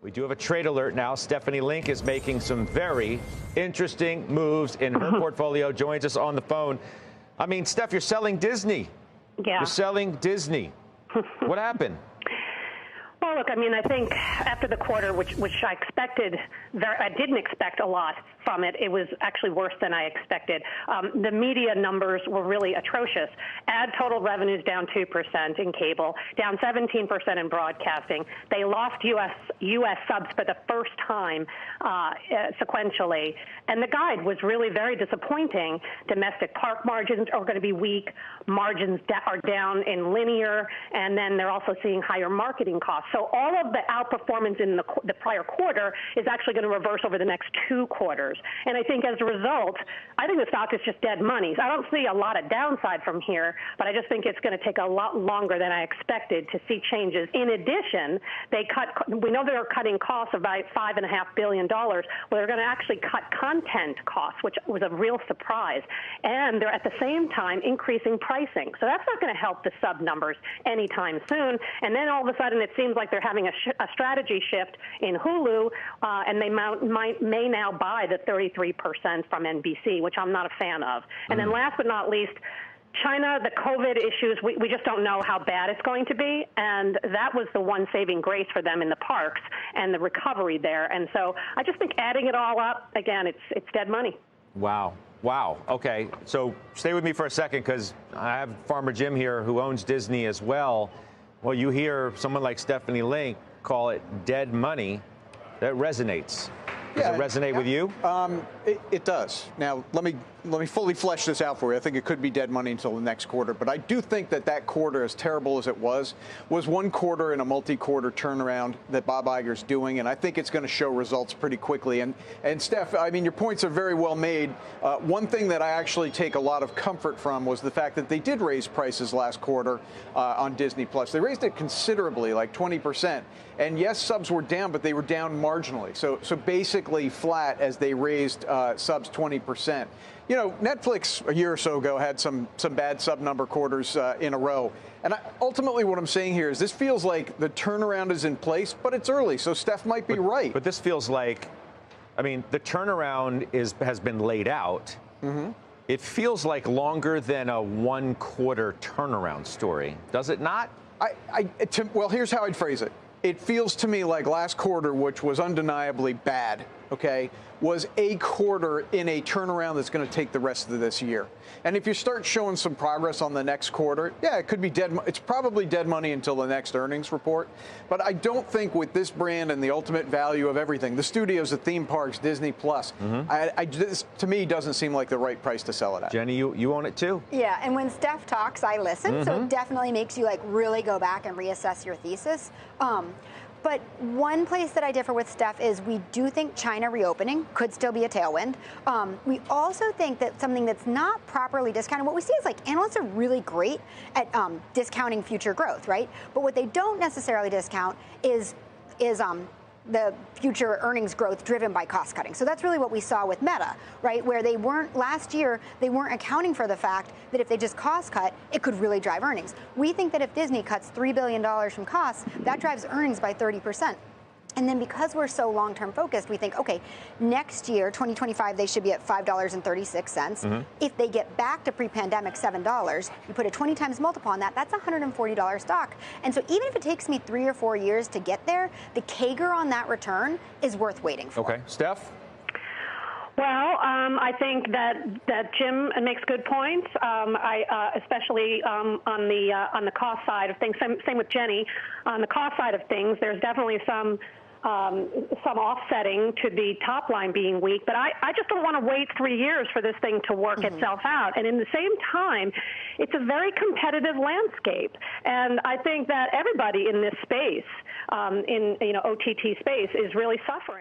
We do have a trade alert now. Stephanie Link is making some very interesting moves in her portfolio. Joins us on the phone. I mean, Steph, you're selling Disney. Yeah. You're selling Disney. What happened? Well, look, I mean, I think after the quarter, which I expected, I didn't expect a lot from it. It was actually worse than I expected. The media numbers were really atrocious. Ad total revenues down 2% in cable, down 17% in broadcasting. They lost U.S. subs for the first time sequentially. And the guide was really very disappointing. Domestic park margins are going to be weak. Margins are down in linear. And then they're also seeing higher marketing costs. So all of the outperformance in the prior quarter is actually going to reverse over the next 2 quarters. And I think as a result, I think the stock is just dead money. So I don't see a lot of downside from here, but I just think it's going to take a lot longer than I expected to see changes. In addition, we know they're cutting costs of about $5.5 billion. Well, they're going to actually cut content costs, which was a real surprise. And they're at the same time increasing pricing. So that's not going to help the sub numbers anytime soon. And then all of a sudden it seems like they're having a strategy shift in Hulu, and they may now buy the 33% from NBC, which I'm not a fan of. And then last but not least, China, the COVID issues, we just don't know how bad it's going to be, and that was the one saving grace for them in the parks and the recovery there. And so I just think adding it all up, again, it's dead money. Wow. Wow. Okay. So stay with me for a second, because I have Farmer Jim here who owns Disney as well. Well, you hear someone like Stephanie Link call it dead money. That resonates. Does it resonate with you? It does. Now, let me fully flesh this out for you. I think it could be dead money until the next quarter, but I do think that quarter, as terrible as it was one quarter in a multi-quarter turnaround that Bob Iger's doing, and I think it's going to show results pretty quickly. And Steph, I mean, your points are very well made. One thing that I actually take a lot of comfort from was the fact that they did raise prices last quarter on Disney Plus. They raised it considerably, like 20%. And yes, subs were down, but they were down marginally. So basically flat as they raised subs 20%. You know, Netflix a year or so ago had some bad sub number quarters in a row. And ultimately what I'm saying here is this feels like the turnaround is in place, but it's early. So Steph might be right. But this feels like, I mean, the turnaround has been laid out. Mm-hmm. It feels like longer than a 1-quarter turnaround story. Does it not? Well, here's how I'd phrase it. It feels to me like last quarter, which was undeniably bad, okay, was a quarter in a turnaround that's going to take the rest of this year. And if you start showing some progress on the next quarter, yeah, it could be dead. It's probably dead money until the next earnings report. But I don't think with this brand and the ultimate value of everything, the studios, the theme parks, Disney Plus, this, to me, doesn't seem like the right price to sell it at. Jenny, you own it too? Yeah, and when Steph talks, I listen. So it definitely makes you like really go back and reassess your thesis. But one place that I differ with Steph is we do think China reopening could still be a tailwind. We also think that something that's not properly discounted, what we see is like analysts are really great at discounting future growth, right? But what they don't necessarily discount is the future earnings growth driven by cost cutting. So that's really what we saw with Meta, right? Where they weren't, last year, they weren't accounting for the fact that if they just cost cut, it could really drive earnings. We think that if Disney cuts $3 billion from costs, that drives earnings by 30%. And then because we're so long-term focused, we think, okay, next year, 2025, they should be at $5.36. If they get back to pre-pandemic $7, you put a 20 times multiple on that, that's a $140 stock. And so even if it takes me 3 or 4 years to get there, the CAGR on that return is worth waiting for. Okay. Steph? Well, I think that Jim makes good points. Especially on the cost side of things. Same with Jenny. On the cost side of things, there's definitely some offsetting to the top line being weak, but I just don't want to wait 3 years for this thing to work itself out. And in the same time, it's a very competitive landscape, and I think that everybody in this space, in OTT space, is really suffering.